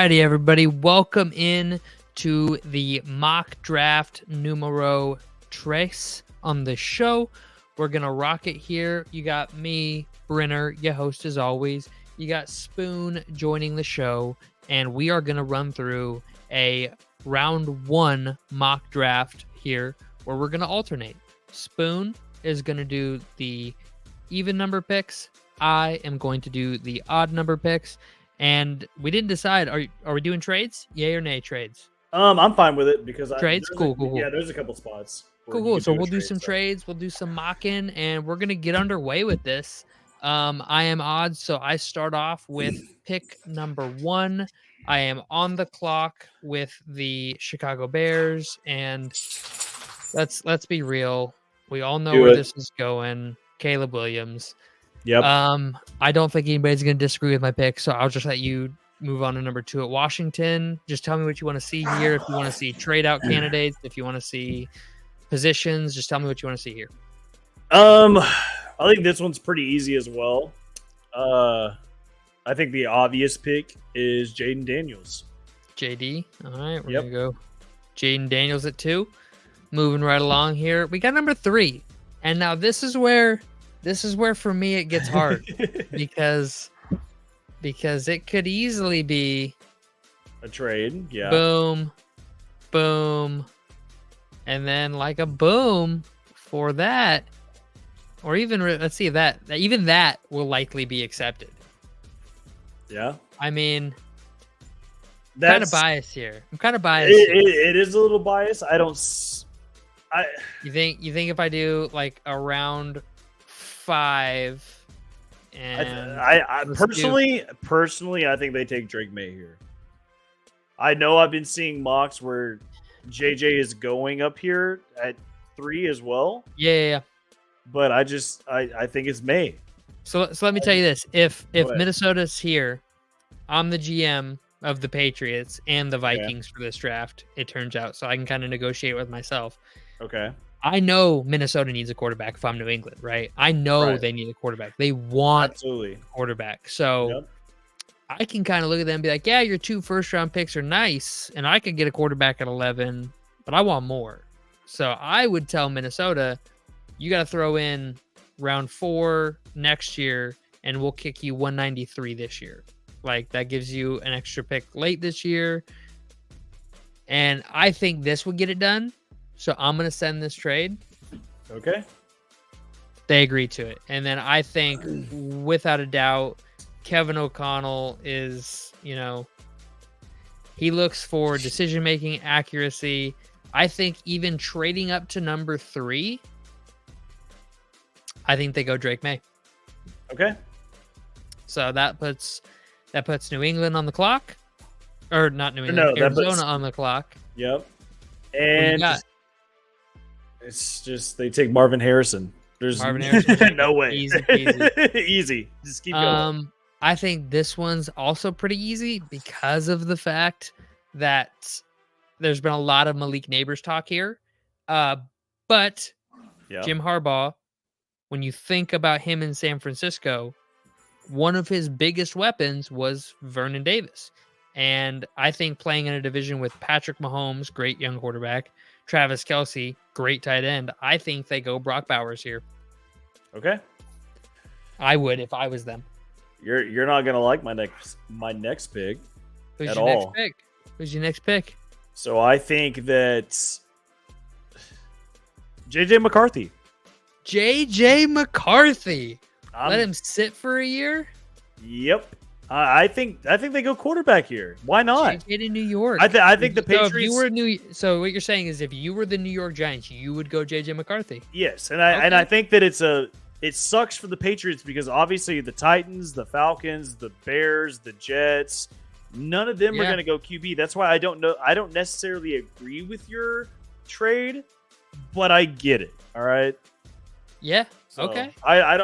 Alrighty, everybody. Welcome in to the mock draft numero tres on the show. We're going to rock it here. You got me, Brenner, your host as always. You got Spoon joining the show, and we are going to run through a round one mock draft here where we're going to alternate. Spoon is going to do the even number picks. I am going to do the odd number picks. And we didn't decide. Are we doing trades? Yay or nay trades? I'm fine with it because trades. Cool. Yeah, there's a couple spots. Cool. So we'll do some trades. We'll do some mocking, and we're gonna get underway with this. I am odds, so I start off with pick number 1. I am on the clock with the Chicago Bears, and let's be real. We all know where this is going. Caleb Williams. Yep. I don't think anybody's going to disagree with my pick, so I'll just let you move on to number 2 at Washington. Just tell me what you want to see here. If you want to see trade out candidates, if you want to see positions, just tell me what you want to see here. I think this one's pretty easy as well. I think the obvious pick is Jaden Daniels. JD. All right, we're going to go Jaden Daniels at 2. Moving right along here. We got number 3. And now this is where for me it gets hard because it could easily be a trade. Yeah. Boom. And then like a boom for that, or even let's see that even that will likely be accepted. Yeah. I mean, kind of biased here. I'm kind of biased. It is a little biased. You think if I do like around 5, and I personally, I think they take Drake May here. I know I've been seeing mocks where JJ is going up here at 3 as well. Yeah. But I think it's May. So let me tell you this: if Minnesota's here, I'm the GM of the Patriots and the Vikings for this draft. It turns out, so I can kind of negotiate with myself. Okay. I know Minnesota needs a quarterback if I'm New England, right? I know they need a quarterback. They want a quarterback. So I can kind of look at them and be like, yeah, your 2 first-round picks are nice, and I could get a quarterback at 11, but I want more. So I would tell Minnesota, you got to throw in round 4 next year, and we'll kick you 193 this year. Like, that gives you an extra pick late this year. And I think this would get it done. So I'm going to send this trade. Okay. They agree to it. And then I think, without a doubt, Kevin O'Connell is, he looks for decision-making accuracy. I think even trading up to number 3, I think they go Drake May. Okay. So that puts New England on the clock. Or not New England, Arizona on the clock. Yep. And it's just they take Marvin Harrison. There's Marvin Harrison. No way. Easy. Easy. Just keep going. I think this one's also pretty easy because of the fact that there's been a lot of Malik Neighbors talk here. But Jim Harbaugh, when you think about him in San Francisco, one of his biggest weapons was Vernon Davis. And I think playing in a division with Patrick Mahomes, great young quarterback, Travis Kelce, great tight end, I think they go Brock Bowers here. Okay. I would if I was them. You're not gonna like my next pick at all. Who's your next pick? So I think that JJ McCarthy. JJ McCarthy. Let him sit for a year? Yep. I think they go quarterback here. Why not? JJ to New York. I think the Patriots. So what you're saying is, if you were the New York Giants, you would go JJ McCarthy. Yes, and I think that it sucks for the Patriots because obviously the Titans, the Falcons, the Bears, the Jets, none of them are going to go QB. That's why I don't necessarily agree with your trade, but I get it. All right. Yeah. So okay. I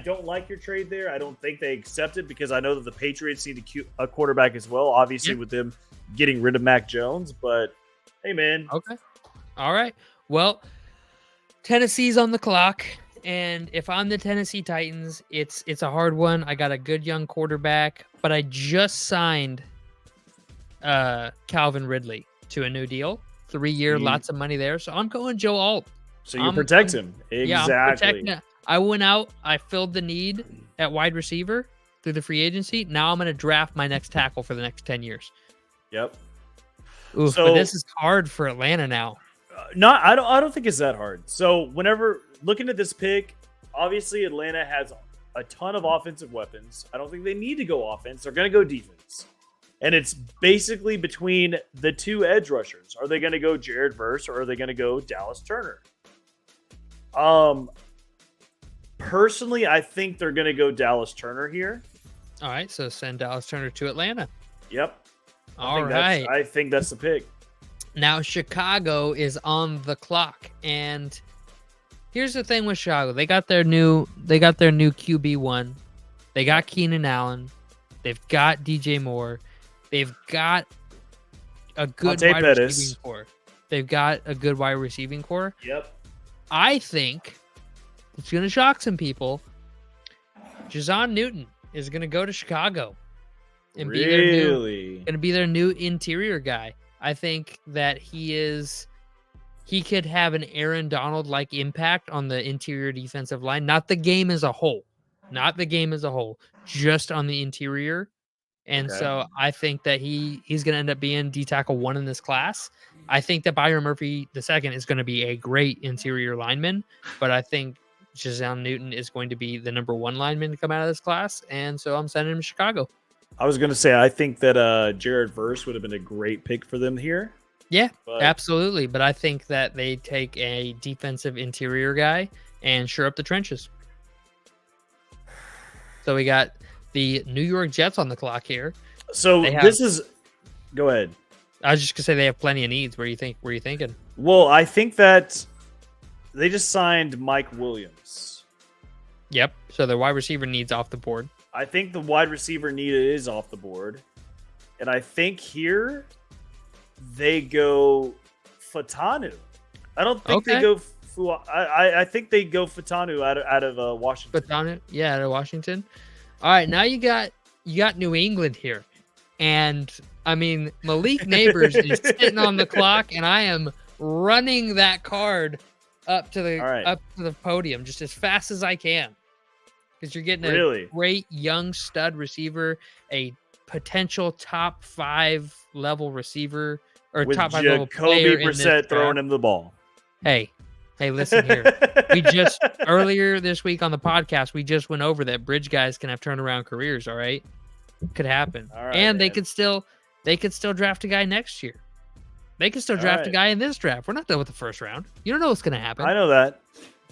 don't like your trade there. I don't think they accept it because I know that the Patriots need a quarterback as well, obviously with them getting rid of Mac Jones. But, hey, man. Okay. All right. Well, Tennessee's on the clock. And if I'm the Tennessee Titans, it's a hard one. I got a good young quarterback, but I just signed Calvin Ridley to a new deal. 3-year, lots of money there. So I'm going Joe Alt. So you protect him. Exactly. Yeah, I'm protecting it. I went out. I filled the need at wide receiver through the free agency. Now I'm going to draft my next tackle for the next 10 years. Yep. Oof, but this is hard for Atlanta now. I don't think it's that hard. So whenever looking at this pick, obviously Atlanta has a ton of offensive weapons. I don't think they need to go offense. They're going to go defense. And it's basically between the two edge rushers. Are they going to go Jared Verse or are they going to go Dallas Turner? Personally, I think they're going to go Dallas Turner here. All right, so send Dallas Turner to Atlanta. Yep. I think that's the pick. Now Chicago is on the clock, and here's the thing with Chicago: they got their new QB1. They got Keenan Allen. They've got DJ Moore. They've got a good wide receiving core. They've got a good wide receiving core. Yep. I think it's going to shock some people. Jazon Newton is going to go to Chicago and going to be their new interior guy. I think that he could have an Aaron Donald-like impact on the interior defensive line, not the game as a whole, just on the interior. And so I think that he's going to end up being D tackle 1 in this class. I think that Byron Murphy II is going to be a great interior lineman, but I think Jazon Newton is going to be the number 1 lineman to come out of this class. And so I'm sending him to Chicago. I was going to say, I think that Jared Verse would have been a great pick for them here. Yeah, absolutely. But I think that they take a defensive interior guy and shore up the trenches. So we got the New York Jets on the clock here. So go ahead. I was just going to say they have plenty of needs. Where are you thinking? Well, I think that they just signed Mike Williams. Yep. So their wide receiver needs off the board. I think the wide receiver need is off the board. And I think here they go Fatanu. I don't think they go I think they go Fatanu out of Washington. Fatanu, yeah, out of Washington. All right, now you got New England here. And I mean, Malik Neighbors is sitting on the clock, and I am running that card up to the podium just as fast as I can. Because you're getting a great young stud receiver, a potential top 5 level receiver, or with top 5 level player. Jacoby Brissett throwing him the ball. Hey, listen here. We just earlier this week on the podcast, we just went over that bridge guys can have turnaround careers. All right, could happen, and they could still draft a guy next year. They could still draft a guy in this draft. We're not done with the first round. You don't know what's going to happen. I know that.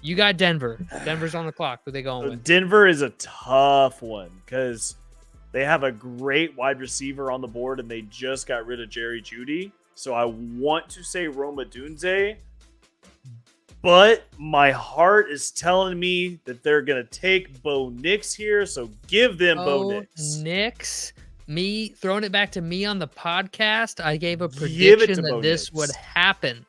You got Denver. Denver's on the clock. Who they going with? Denver is a tough one because they have a great wide receiver on the board, and they just got rid of Jerry Jeudy. So I want to say Roma Dunze, but my heart is telling me that they're going to take Bo Nix here. So give them Bo Nix. Nix. Me throwing it back to me on the podcast. I gave a prediction that this would happen.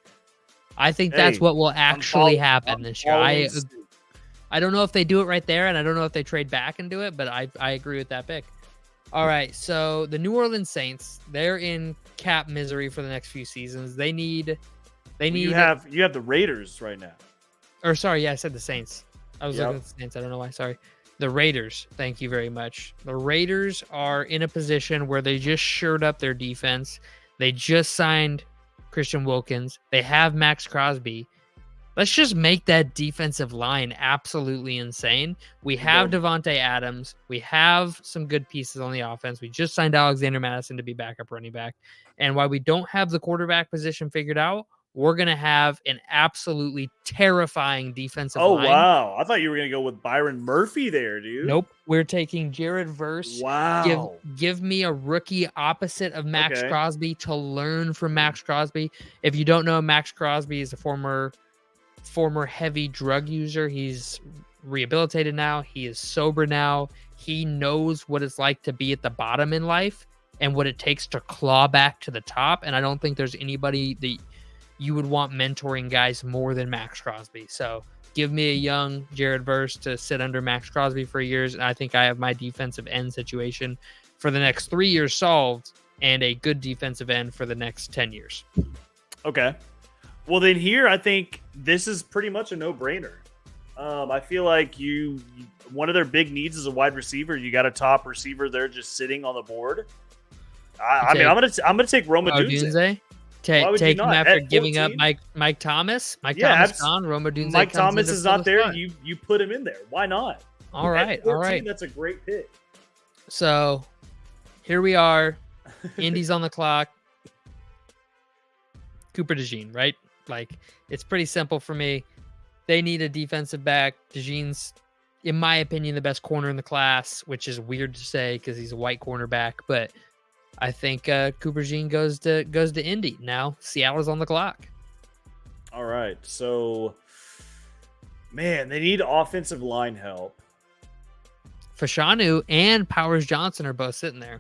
I think that's what will actually happen this year. I don't know if they do it right there, and I don't know if they trade back and do it, but I agree with that pick. All right, so the New Orleans Saints, they're in cap misery for the next few seasons. They need. You have the Raiders right now. Or sorry, yeah, I said the Saints. I was looking at the Saints. I don't know why. Sorry. The Raiders. Thank you very much. The Raiders are in a position where they just shored up their defense. They just signed Christian Wilkins. They have Max Crosby. Let's just make that defensive line absolutely insane. We have Devontae Adams. We have some good pieces on the offense. We just signed Alexander Madison to be backup running back. And while we don't have the quarterback position figured out, we're going to have an absolutely terrifying defensive line. Oh, wow. I thought you were going to go with Byron Murphy there, dude. Nope. We're taking Jared Verse. Wow. Give me a rookie opposite of Max Crosby to learn from Max Crosby. If you don't know, Max Crosby is a former heavy drug user. He's rehabilitated now. He is sober now. He knows what it's like to be at the bottom in life and what it takes to claw back to the top. And I don't think there's anybody that you would want mentoring guys more than Max Crosby. So give me a young Jared Verse to sit under Max Crosby for years, and I think I have my defensive end situation for the next 3 years solved and a good defensive end for the next 10 years. Okay. Well, then here, I think this is pretty much a no-brainer. I feel like one of their big needs is a wide receiver. You got a top receiver there just sitting on the board. I'm gonna take Roma Dunze. Take him after giving up Mike Thomas. Mike Thomas gone. Roma Dunze. Mike Thomas is not there. You put him in there. Why not? All right. 14, that's a great pick. So here we are. Indy's on the clock. Cooper DeJean, right? Like, it's pretty simple for me. They need a defensive back. DeJean's, in my opinion, the best corner in the class, which is weird to say because he's a white cornerback. But I think Cooper DeJean goes to Indy. Now Seattle's on the clock. All right. So, man, they need offensive line help. Fashanu and Powers Johnson are both sitting there.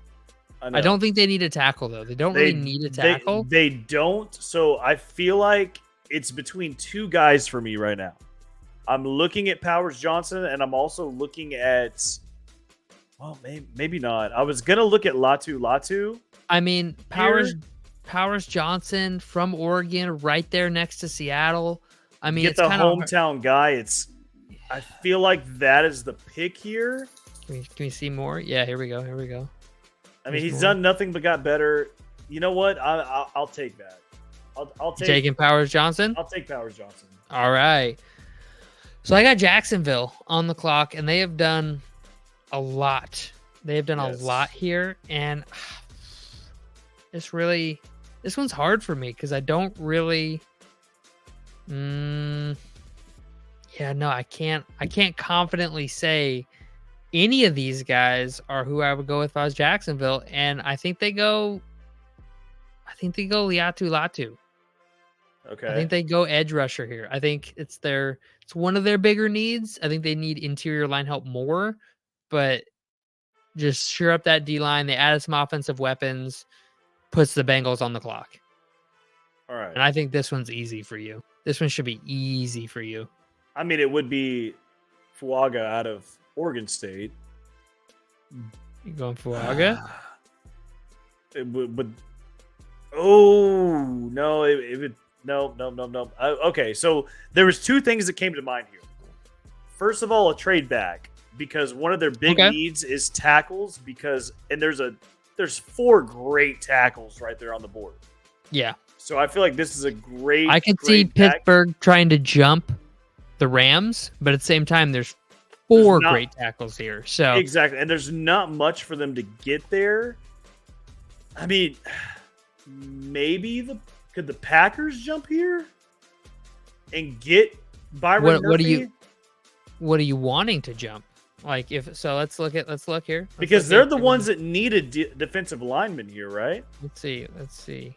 I don't think they need a tackle, though. They don't really need a tackle. They don't. So I feel like it's between two guys for me right now. I'm looking at Powers Johnson, and I'm also looking at, well, maybe not. I was going to look at Latu. I mean, Powers Johnson from Oregon, right there next to Seattle. I mean, it's the hometown guy. I feel like that is the pick here. Can we see more? Yeah, here we go. I mean, he's done nothing but got better. You know what? I'll take that. I'll take taking Powers Johnson. I'll take Powers Johnson. All right. So I got Jacksonville on the clock, and they have done a lot. They have done a lot here, and this one's hard for me because I don't really. I can't confidently say any of these guys are who I would go with if I was Jacksonville, and I think they go Latu. Okay. I think they go edge rusher here. I think it's one of their bigger needs. I think they need interior line help more, but just sure up that D line. They added some offensive weapons, puts the Bengals on the clock. All right. And I think this one's easy for you. This one should be easy for you. I mean, it would be Fuaga out of Oregon State. You going Fuaga? It would. Oh no! It would. No. Okay, so there was two things that came to mind here. First of all, a trade back because one of their big needs is tackles and there's 4 great tackles right there on the board. Yeah. So I feel like this is a great. I can see Pittsburgh trying to jump the Rams, but at the same time, there's 4 great tackles here. So exactly, and there's not much for them to get there. I mean, maybe could the Packers jump here and get Byron Murphy? What are you wanting to jump? Like let's look here. Because they're the ones that need a defensive lineman here, right? Let's see.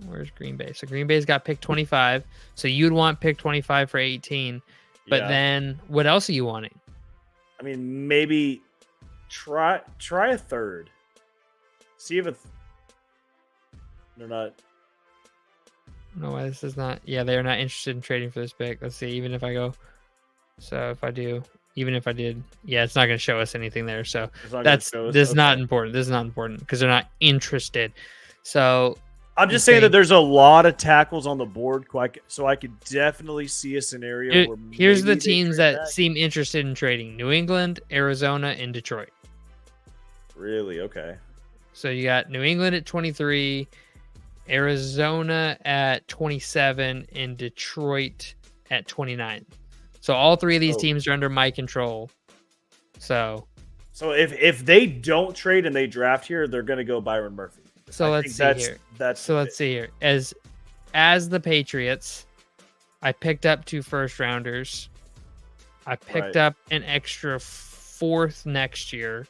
Where's Green Bay? So Green Bay's got pick 25. So you'd want pick 25 for 18. But then what else are you wanting? I mean, maybe try a third. See if they're not. I don't know why this is not. Yeah, they are not interested in trading for this pick. Let's see. Even if I did, yeah, it's not going to show us anything there. So this is not important. This is not important because they're not interested. So I'm just saying that there's a lot of tackles on the board, so I could definitely see a scenario where here's the teams that seem interested in trading: New England, Arizona, and Detroit. Really? Okay. So you got New England at 23, Arizona at 27, and Detroit at 29. So all 3 of these teams are under my control. So if they don't trade and they draft here, they're going to go Byron Murphy. So let's see here. As the Patriots, I picked up 2 first rounders. I picked up an extra 4th next year.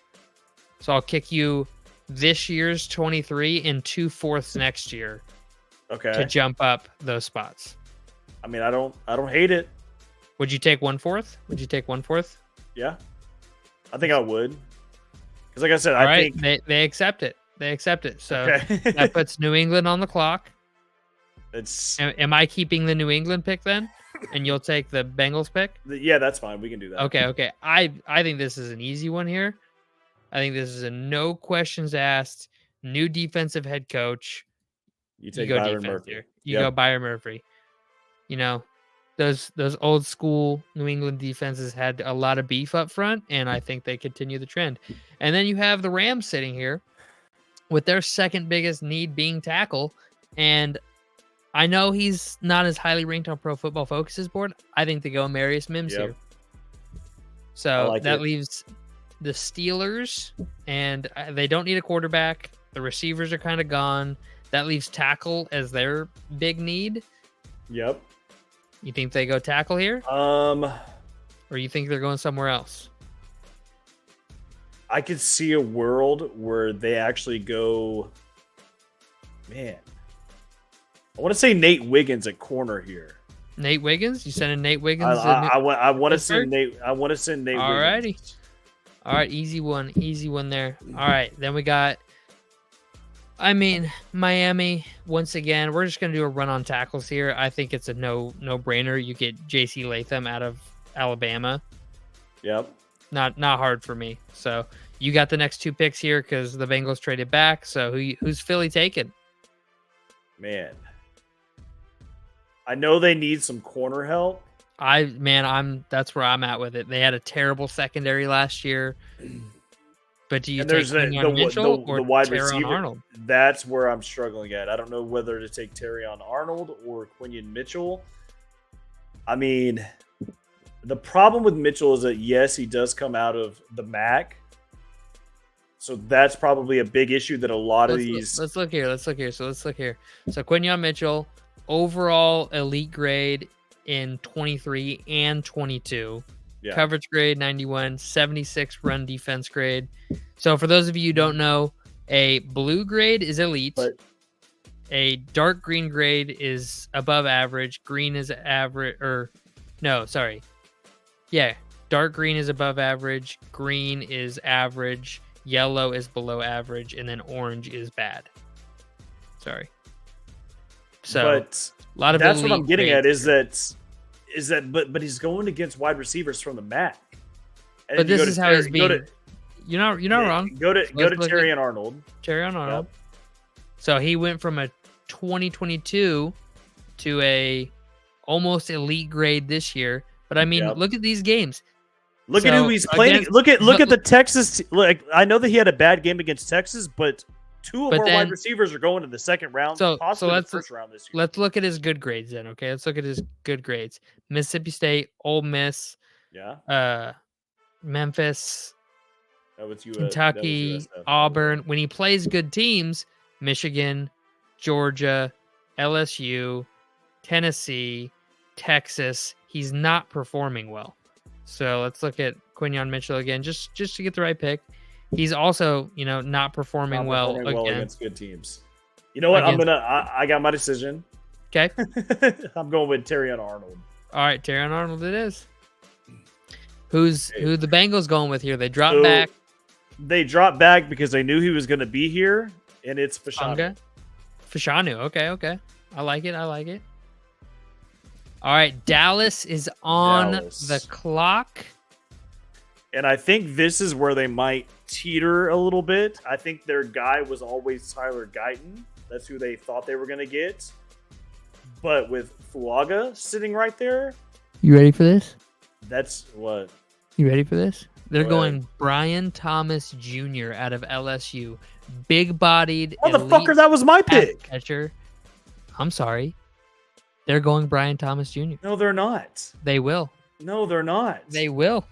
So I'll kick you this year's 23 and 2 4ths next year. Okay. To jump up those spots. I mean, I don't hate it. Would you take 1/4? Would you take 1/4? Yeah. I think I would. Because like I said, I think they accept it. They accept it. So that puts New England on the clock. Am I keeping the New England pick then? And you'll take the Bengals pick? Yeah, that's fine. We can do that. Okay. I think this is an easy one here. I think this is a no questions asked. new defensive head coach. You take go Byron defense Murphy. here. You go Byron Murphy. You know, those old school New England defenses had a lot of beef up front, and I think they continue the trend. And then you have the Rams sitting here with their second biggest need being tackle. And I know he's not as highly ranked on Pro Football Focus's board. I think they go Marius Mims here. So that leaves the Steelers, and they don't need a quarterback. The receivers are kind of gone. That leaves tackle as their big need. Yep. You think they go tackle here? Or you think they're going somewhere else? I could see a world where they actually go. Man, I want to say Nate Wiggins at corner here. Nate Wiggins? You sending Nate Wiggins? I want to send Nate. I want to send Nate. Alrighty. Wiggins. All right, easy one there. All right, then we got. Miami once again. We're just gonna do a run on tackles here. I think it's a no brainer. You get J.C. Latham out of Alabama. Yep. Not hard for me. So you got the next two picks here because the Bengals traded back. So who's Philly taking? Man, I know they need some corner help. That's where I'm at with it. They had a terrible secondary last year. But do you take Mitchell or the wide Terron receiver? Arnold? That's where I'm struggling at. I don't know whether to take Terrion Arnold or Quinion Mitchell. I mean, the problem with Mitchell is that, yes, he does come out of the MAC. So that's probably a big issue that a lot of these... Let's look here. So Quinion Mitchell, overall elite grade in 23 and 22. Yeah. Coverage grade 91, 76 run defense grade. So for those of you who don't know, a blue grade is elite. A dark green grade is above average. Green is average, dark green is above average. Green is average. Yellow is below average, and then orange is bad. Sorry. So but a lot of that's what I'm getting at is that but he's going against wide receivers from the MAC. And but this is how he's being. You're not wrong. Go to Terrion Arnold. Terrion Arnold. Yep. So he went from a 2022 to a almost elite grade this year. But I mean, look at these games. Look at who he's playing. Look at the Texas. Like, I know that he had a bad game against Texas, but two of our wide receivers are going to the second round, possibly the first round this year. Let's look at his good grades then. Okay, let's look at his good grades. Mississippi State, Ole Miss, Memphis, Kentucky, Auburn. When he plays good teams, Michigan, Georgia, LSU, Tennessee, Texas, he's not performing well. So let's look at Quinion Mitchell again, just to get the right pick. He's also, not performing well against good teams. You know what? I got my decision. Okay. I'm going with Terrion Arnold. All right, Terrion Arnold it is. Who the Bengals going with here? They dropped back. They dropped back because they knew he was going to be here, and it's Fashanu. Fashanu. Okay. I like it. All right, Dallas is on the clock. And I think this is where they might teeter a little bit. I think their guy was always Tyler Guyton. That's who they thought they were going to get. But with Fuaga sitting right there. You ready for this? That's what? You ready for this? They're going Brian Thomas Jr. out of LSU. Big-bodied. Motherfucker, that was my pick. Catcher. I'm sorry. They're going Brian Thomas Jr. No, they're not. They will. No, they're not. They will.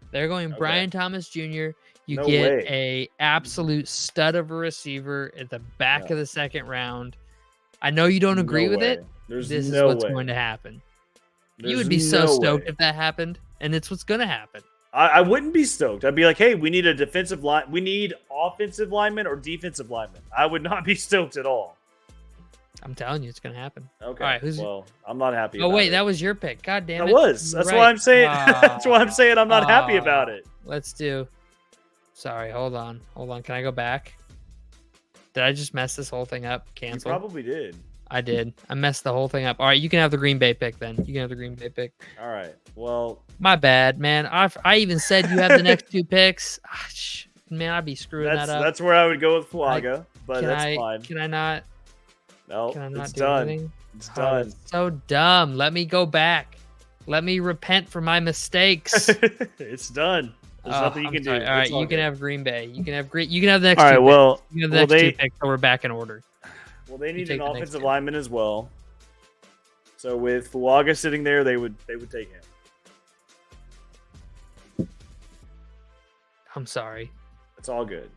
They're going Brian Thomas Jr. You get a absolute stud of a receiver at the back of the second round. I know you don't agree with it. This is what's going to happen. You would be so stoked if that happened, and it's what's going to happen. I wouldn't be stoked. I'd be like, hey, we need a defensive line. We need offensive linemen or defensive linemen. I would not be stoked at all. I'm telling you, it's going to happen. Okay. All right, I'm not happy about it. That was your pick. God damn it. It was. That's why I'm saying that's why I'm saying I'm not happy about it. Sorry, hold on. Can I go back? Did I just mess this whole thing up? Cancel. You probably did. I did. I messed the whole thing up. All right, you can have the Green Bay pick then. All right. Well, my bad, man. I even said you have the next two picks. Man, I'd be screwing that up. That's where I would go with Fuaga, but that's fine. Can I not? No, Can I not it's do done. anything? It's Oh, done. that's so dumb. Let me go back. Let me repent for my mistakes. It's done. There's nothing you can do. All right, you can have Green Bay. You can have You can have the next all right, two well, picks. You can have the next two picks, so we're back in order. Well, they need take an the next offensive two. lineman as well. So with Fuaga sitting there, they would take him. I'm sorry. It's all good.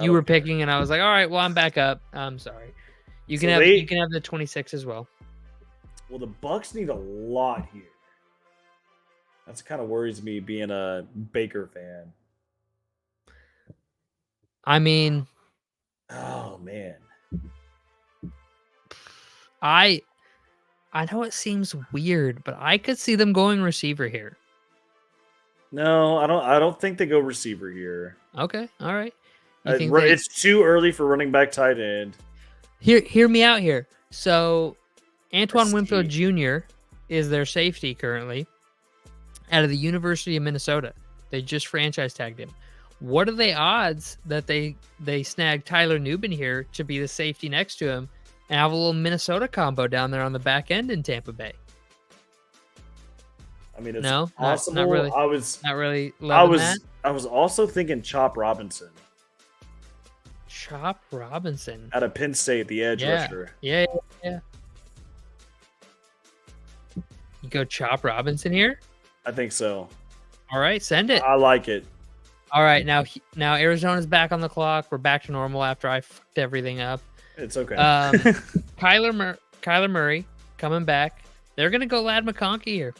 You were picking, and I was like, all right, well, I'm back up. I'm sorry. You can you can have the 26 as well. Well, the Bucks need a lot here. That's kind of worries me being a Baker fan. I mean, oh man, I know it seems weird, but I could see them going receiver here. No, I don't think they go receiver here. Okay, all right. It's too early for running back tight end. Hear me out here. So, Antoine Winfield Jr. is their safety currently out of the University of Minnesota. They just franchise tagged him. What are the odds that they snag Tyler Nubin here to be the safety next to him and have a little Minnesota combo down there on the back end in Tampa Bay? I mean, it's no, possible. Not really. I was not really. I was also thinking Chop Robinson. Chop Robinson out of Penn State, the edge rusher. Yeah. You go Chop Robinson here? I think so. All right, send it. I like it. All right, now Arizona's back on the clock. We're back to normal after I fucked everything up. It's okay. Kyler Murray coming back. They're gonna go Lad McConkey here.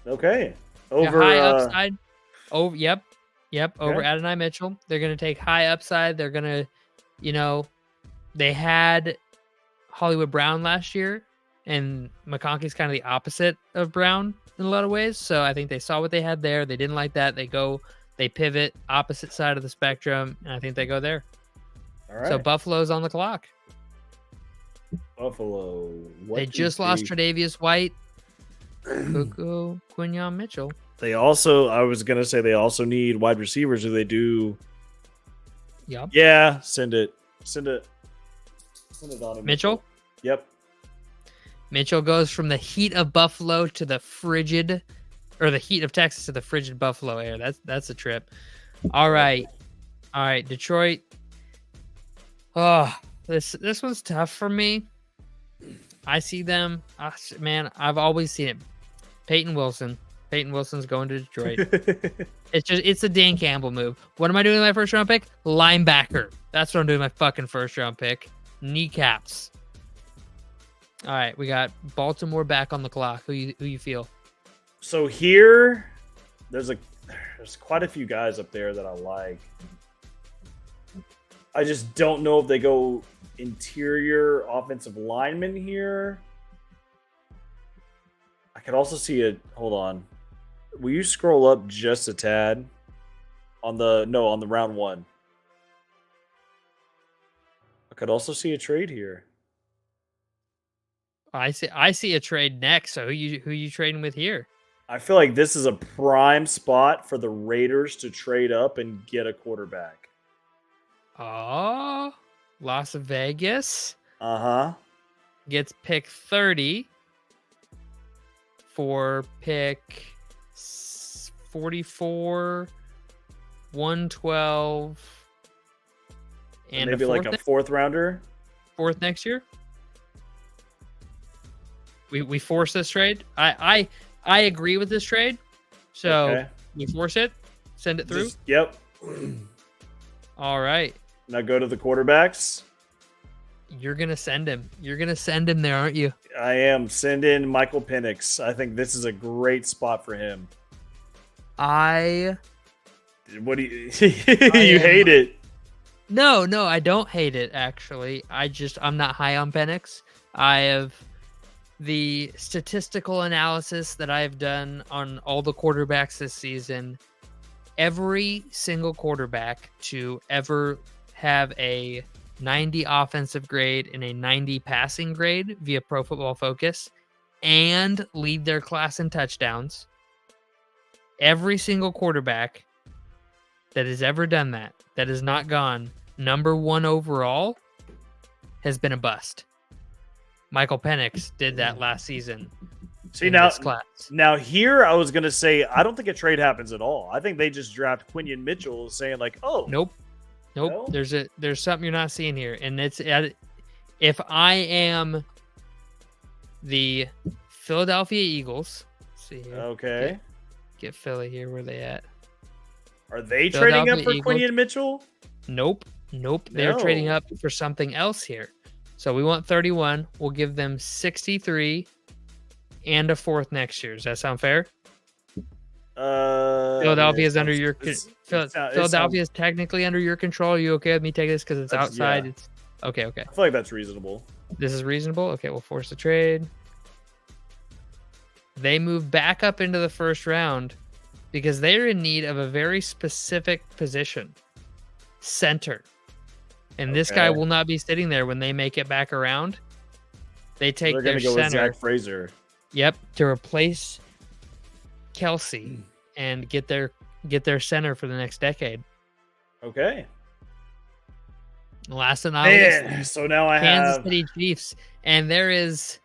Okay. Over high upside. Over Over Okay. Adonai Mitchell. They're gonna take high upside. They're gonna, they had Hollywood Brown last year, and McConkey's kind of the opposite of Brown in a lot of ways. So I think they saw what they had there. They didn't like that. They pivot opposite side of the spectrum, and I think they go there. All right. So Buffalo's on the clock. Buffalo. They just lost Tre'Davious White. Cuckoo, Quinyon Mitchell. They also, I was gonna say, they also need wide receivers. Do they do? Yep. Yeah. Send it on him. Mitchell. Yep. Mitchell goes from the heat of Buffalo to the frigid, or the heat of Texas to the frigid Buffalo air. That's a trip. All right, Detroit. Oh, this one's tough for me. I see them. Man, I've always seen it. Peyton Wilson's going to Detroit. It's a Dan Campbell move. What am I doing with my first round pick? Linebacker. That's what I'm doing with my fucking first round pick. Kneecaps. All right, we got Baltimore back on the clock. Who you feel? So here, there's quite a few guys up there that I like. I just don't know if they go interior offensive lineman here. I could also see it. Hold on. Will you scroll up just a tad on the round one? I could also see a trade here. I see a trade next. So who you trading with here? I feel like this is a prime spot for the Raiders to trade up and get a quarterback. Oh, Las Vegas. Gets pick 30 for pick 44, 112, and maybe like a fourth rounder. Fourth next year. We force this trade. I agree with this trade. So we force it. Send it through. Yep. All right. Now go to the quarterbacks. You're gonna send him. You're gonna send him there, aren't you? I am. Send in Michael Penix. I think this is a great spot for him. What do you you hate it? No, I don't hate it actually. I'm not high on Penix. I have the statistical analysis that I've done on all the quarterbacks this season. Every single quarterback to ever have a 90 offensive grade and a 90 passing grade via Pro Football Focus and lead their class in touchdowns. Every single quarterback that has ever done that has not gone number 1 overall has been a bust. Michael Penix did that last season. See, in now, this class. now here I was going to say, I don't think a trade happens at all. I think they just draft Quinion Mitchell saying like, oh. Nope. No? There's something you're not seeing here. And if I am the Philadelphia Eagles, let's see here. Okay. Get Philly here. Where they at? Are they trading up for Eagles. Quinion Mitchell? Nope. They're trading up for something else here. So we want 31. We'll give them 63 and a 4th next year. Does that sound fair? Philadelphia is under your Philadelphia is technically under your control. Are you okay with me taking this because it's outside? Yeah. It's okay. I feel like that's reasonable. This is reasonable. Okay, we'll force the trade. They move back up into the first round because they're in need of a very specific position, center. And this guy will not be sitting there when they make it back around. They take their go center. With Zach Fraser. Yep, to replace Kelsey and get their center for the next decade. Okay. Last but not least, so now I Kansas have City Chiefs, and there is,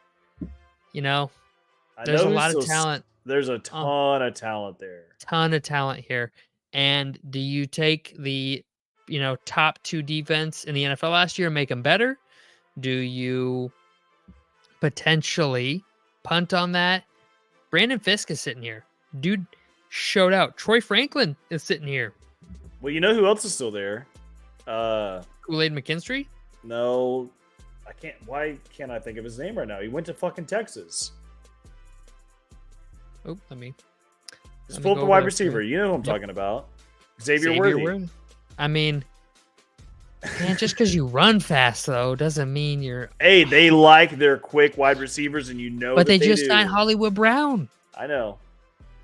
there's a lot of talent. There's a ton of talent there. Ton of talent here. And do you take the, top 2 defense in the NFL last year and make them better? Do you potentially punt on that? Brandon Fisk is sitting here. Dude showed out. Troy Franklin is sitting here. Well, you know who else is still there? Kool-Aid McKinstry? No, I can't. Why can't I think of his name right now? He went to fucking Texas. Oh, let me pull up the wide receiver. You know who I'm talking about. Xavier Worthy. I mean, man, just because you run fast, though, doesn't mean you're... Hey, they like their quick wide receivers, and But they just signed Hollywood Brown. I know.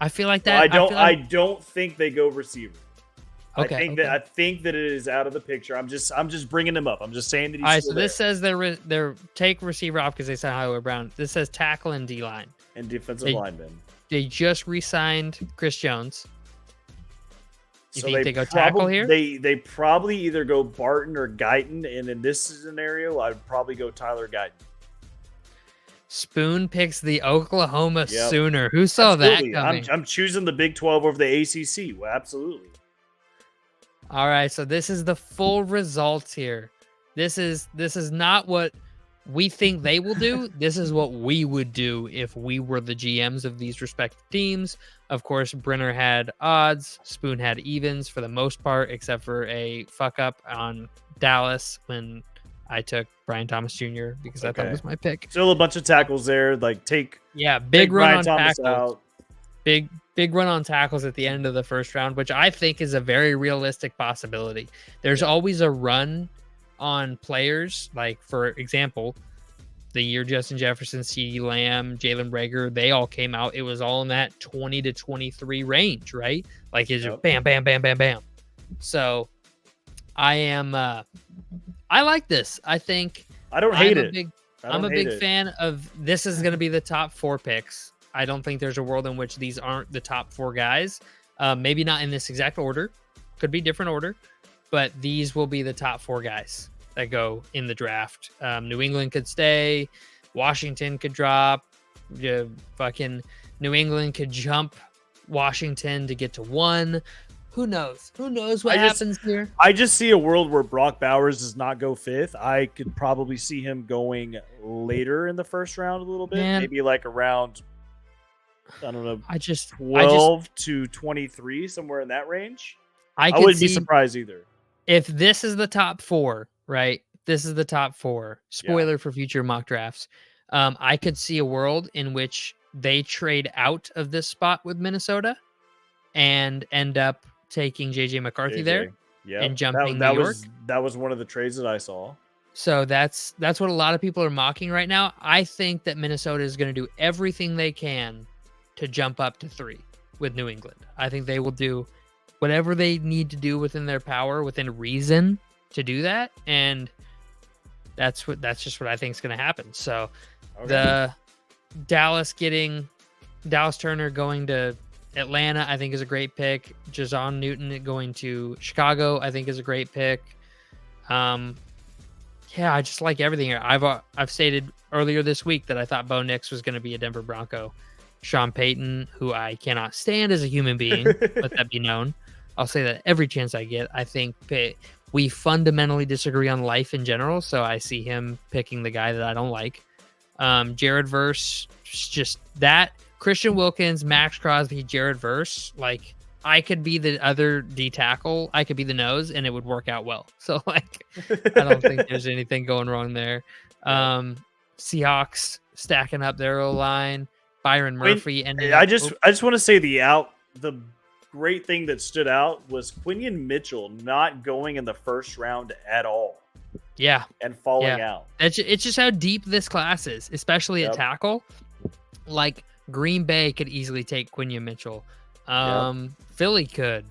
I feel like that... Well, I don't think they go receiver. Okay. I think that it is out of the picture. I'm just bringing him up. I'm just saying that he's all right, still so this says they're take receiver off because they signed Hollywood Brown. This says tackle and D-line. And defensive lineman. They just re-signed Chris Jones. You so think they go tackle here? They probably either go Barton or Guyton, and in this scenario, I'd probably go Tyler Guyton. Spoon picks the Oklahoma Sooner. Who saw that coming? I'm choosing the Big 12 over the ACC. Well, absolutely. All right, so this is the full results here. This is not what we think they will do. This is what we would do if we were the GMs of these respective teams. Of course, Brenner had odds. Spoon had evens for the most part, except for a fuck up on Dallas when I took Brian Thomas Jr. because I thought it was my pick. Still a bunch of tackles there. Big run on Thomas tackles. Out. Big run on tackles at the end of the first round, which I think is a very realistic possibility. There's always a run on players. Like, for example, the year Justin Jefferson, CeeDee Lamb, Jalen Reagor, they all came out. It was all in that 20 to 23 range, right? Like, it's just bam, bam, bam, bam, bam. So I like this. I think I don't hate it. I'm a big fan of this. Is going to be the top 4 picks. I don't think there's a world in which these aren't the top 4 guys. Maybe not in this exact order. Could be different order. But these will be the top 4 guys that go in the draft. New England could stay. Washington could drop. Fucking New England could jump Washington to get to 1. Who knows? Who knows what happens here? I just see a world where Brock Bowers does not go 5th. I could probably see him going later in the first round a little bit. Maybe like around... I don't know. 12 to 23, somewhere in that range. I wouldn't be surprised either. If this is the top 4, right? This is the top 4. Spoiler for future mock drafts. I could see a world in which they trade out of this spot with Minnesota and end up taking JJ McCarthy there and jumping New York. That was one of the trades that I saw. So that's what a lot of people are mocking right now. I think that Minnesota is going to do everything they can to jump up to 3 with New England. I think they will do whatever they need to do within their power, within reason, to do that, and that's just what I think is going to happen. So the Dallas Turner going to Atlanta, I think, is a great pick. Jason Newton going to Chicago, I think, is a great pick. Yeah, I just like everything here. I've stated earlier this week that I thought Bo Nix was going to be a Denver Bronco. Sean Payton, who I cannot stand as a human being, let that be known. I'll say that every chance I get. I think we fundamentally disagree on life in general, so I see him picking the guy that I don't like. Jared Verse, just that. Christian Wilkins, Max Crosby, Jared Verse, like, I could be the other D tackle. I could be the nose, and it would work out well. So, like, I don't think there's anything going wrong there. Seahawks stacking up their O-line. Byron Murphy. I just want to say the great thing that stood out was Quinion Mitchell not going in the first round at all. Yeah. And falling out. It's just how deep this class is, especially at tackle. Like, Green Bay could easily take Quinion Mitchell. Philly could.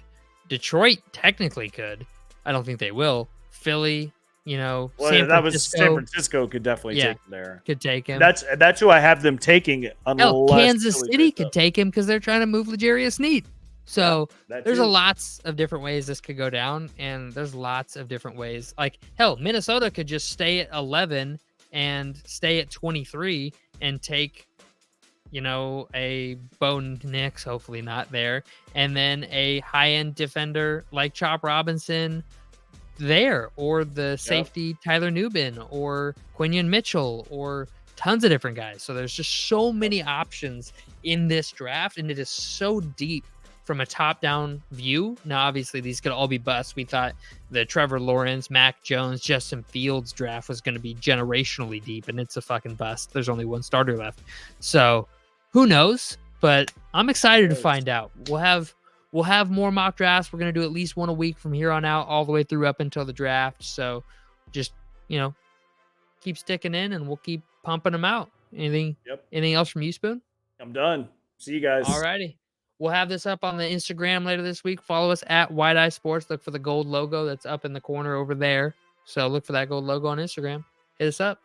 Detroit technically could. I don't think they will. Philly, San Francisco could definitely take him there. Could take him. That's who I have them taking. Kansas City could take him because they're trying to move L'Jarius Sneed. So there's lots of different ways this could go down, and there's lots of different ways. Like, hell, Minnesota could just stay at 11 and stay at 23 and take a Bo Nix, hopefully not there, and then a high-end defender like Chop Robinson there, or the safety Tyler Nubin, or Quinion Mitchell, or tons of different guys. So there's just so many options in this draft, and it is so deep from a top-down view. Now, obviously, these could all be busts. We thought the Trevor Lawrence, Mac Jones, Justin Fields draft was going to be generationally deep, and it's a fucking bust. There's only one starter left. So who knows? But I'm excited to find out. We'll have more mock drafts. We're going to do at least one a week from here on out, all the way through up until the draft. So just, keep sticking in, and we'll keep pumping them out. Anything else from you, Spoon? I'm done. See you guys. All righty. We'll have this up on the Instagram later this week. Follow us at Wide Eye Sports. Look for the gold logo that's up in the corner over there. So look for that gold logo on Instagram. Hit us up.